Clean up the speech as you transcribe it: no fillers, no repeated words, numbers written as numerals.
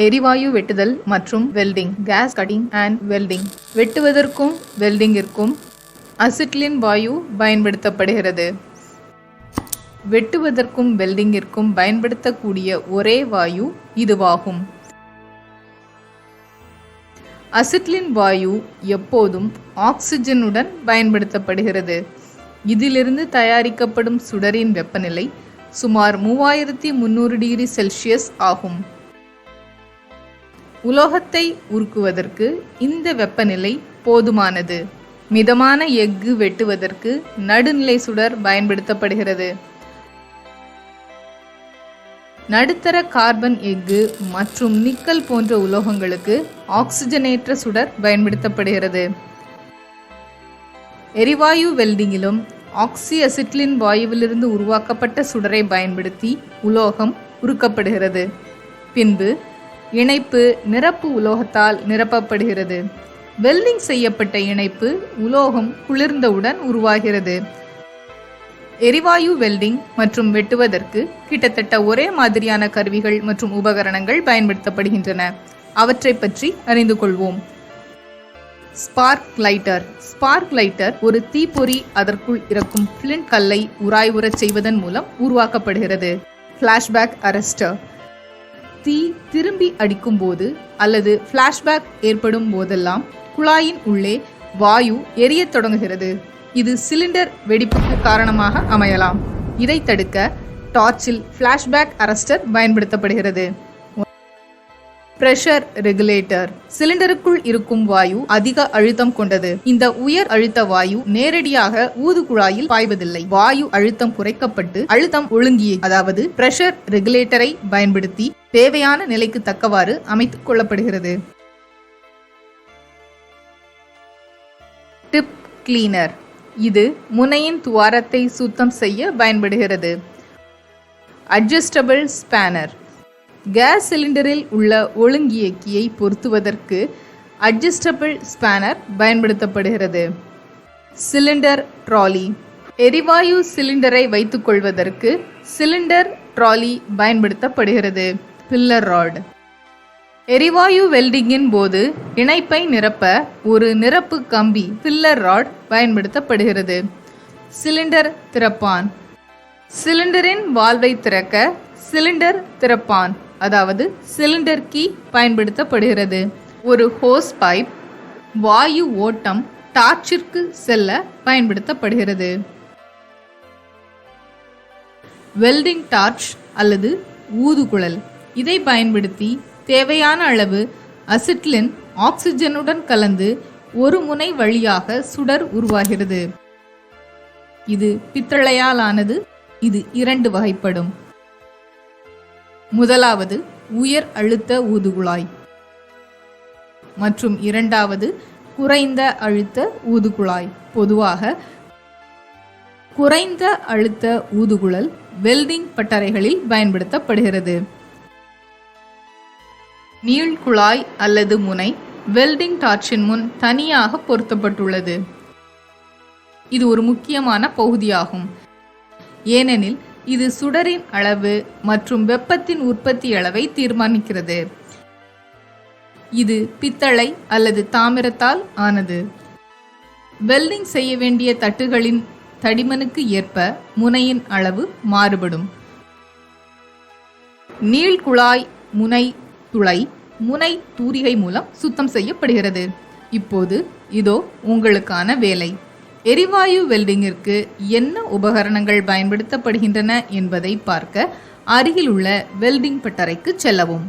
எரிவாயு வெட்டுதல் மற்றும் welding. Gas cutting and welding. வெட்டுவதற்கும் வெல்டிங்கிற்கும் அசிட்டிலின் வாயு பயன்படுத்தப்படுகிறது. வெட்டுவதற்கும் வெல்டிங்கிற்கும் பயன்படுத்தக்கூடிய ஒரே வாயு இதுவாகும். அசிட்டிலின் வாயு எப்போதும் ஆக்சிஜனுடன் பயன்படுத்தப்படுகிறது. இதிலிருந்து தயாரிக்கப்படும் சுடரின் வெப்பநிலை சுமார் 3300 டிகிரி செல்சியஸ் ஆகும். உலோகத்தை உருக்குவதற்கு இந்த வெப்பநிலை போதுமானது. மிதமான எஃகு வெட்டுவதற்கு நடுநிலை சுடர் பயன்படுத்தப்படுகிறது. நடுத்தர கார்பன் எஃகு மற்றும் நிக்கல் போன்ற உலோகங்களுக்கு ஆக்சிஜனேற்ற சுடர் பயன்படுத்தப்படுகிறது. எரிவாயு வெல்டிங்கிலும் ஆக்சி அசிட்டிலின் வாயுவிலிருந்து உருவாக்கப்பட்ட சுடரை பயன்படுத்தி உலோகம் உருக்கப்படுகிறது. பின்பு இணைப்பு நிரப்பு உலோகத்தால் நிரப்பப்படுகிறது. வெல்டிங் செய்யப்பட்ட இணைப்பு உலோகம் குளிர்ந்தவுடன் உருவாகிறது. எரிவாயு வெல்டிங் மற்றும் வெட்டுவதற்கு கிட்டத்தட்ட ஒரே மாதிரியான கருவிகள் மற்றும் உபகரணங்கள் பயன்படுத்தப்படுகின்றன. அவற்றை பற்றி அறிந்து கொள்வோம். Spark lighter. ஸ்பார்க் லைட்டர் ஒரு தீப்பொறி அதற்குள் இறக்கும் ஃபிளின்ட் கல்லை உராய்வுறச் செய்வதன் மூலம் உருவாக்கப்படுகிறது. Flashback arrester. தீ திரும்பி அடிக்கும் போது அல்லது ஃபிளாஷ்பேக் ஏற்படும் போதெல்லாம் குழாயின் உள்ளே வாயு எரியத் தொடங்குகிறது. இது சிலிண்டர் வெடிப்புக்கு காரணமாக அமையலாம். இதை தடுக்க டார்ச்சில் ஃபிளாஷ்பேக் அரெஸ்டர் பயன்படுத்தப்படுகிறது. Pressure regulator. சிலிண்டருக்குள் இருக்கும் வாயு அதிக அழுத்தம் கொண்டது. இந்த உயர் அழுத்த வாயு நேரடியாக ஊதுகுழாயில் பாய்வதில்லை. வாயு அழுத்தம் குறைக்கப்பட்டு அழுத்தம் ஒழுங்கியை அதாவது பிரஷர் ரெகுலேட்டரை பயன்படுத்தி தேவையான நிலைக்கு தக்கவாறு அமைத்துக் கொள்ளப்படுகிறது. Tip cleaner. இது முனையின் துவாரத்தை சுத்தம் செய்ய பயன்படுகிறது. Adjustable spanner. கேஸ் சிலிண்டரில் உள்ள ஒழுங்கியக்கியை பொருத்துவதற்கு அட்ஜஸ்டபிள் ஸ்பேனர் பயன்படுத்தப்படுகிறது. Cylinder trolley. எரிவாயு சிலிண்டரை வைத்துக் கொள்வதற்கு சிலிண்டர் ட்ராலி பயன்படுத்தப்படுகிறது. Filler rod. எரிவாயு வெல்டிங்கின் போது இணைப்பை நிரப்ப ஒரு நிரப்பு கம்பி பில்லர் ராட் பயன்படுத்தப்படுகிறது. சிலிண்டர் திறப்பான். சிலிண்டரின் வால்வை திறக்க சிலிண்டர் திறப்பான் அதாவது சிலிண்டர் கீ பயன்படுத்தப்படுகிறது. ஒரு ஹோஸ் பைப் வாயு ஓட்டம் டார்ச்சிற்கு செல்ல பயன்படுத்தப்படுகிறது. வெல்டிங் டார்ச் அல்லது ஊதுகுழல். இதை பயன்படுத்தி தேவையான அளவு அசிட்டிலின் ஆக்சிஜனுடன் கலந்து ஒரு முனை வழியாக சுடர் உருவாகிறது. இது பித்தளையால் ஆனது. இது 2 வகைப்படும். முதலாவது உயர் அழுத்த ஊதுகுழாய் மற்றும் இரண்டாவது குறைந்த அழுத்த ஊதுகுழாய். பொதுவாக குறைந்த அழுத்த ஊதுகுழல் வெல்டிங் பட்டறைகளில் பயன்படுத்தப்படுகிறது. நீள்குழாய் அல்லது முனை வெல்டிங் டார்ச்சின் முன் தனியாக பொருத்தப்பட்டுள்ளது. இது ஒரு முக்கியமான பகுதியாகும். ஏனெனில் இது சுடரின் அளவு மற்றும் வெப்பத்தின் உற்பத்தி அளவை தீர்மானிக்கிறது. இது பித்தளை அல்லது தாமிரத்தால் ஆனது. வெல்டிங் செய்ய வேண்டிய தட்டுகளின் தடிமனுக்கு ஏற்ப முனையின் அளவு மாறுபடும். நீள்குழாய் முனை துளை முனை தூரிகை மூலம் சுத்தம் செய்யப்படுகிறது. இப்போது இதோ உங்களுக்கான வேலை. எரிவாயு வெல்டிங்கிற்கு என்ன உபகரணங்கள் பயன்படுத்தப்படுகின்றன என்பதை பார்க்க அருகிலுள்ள வெல்டிங் பட்டறைக்கு செல்லவும்.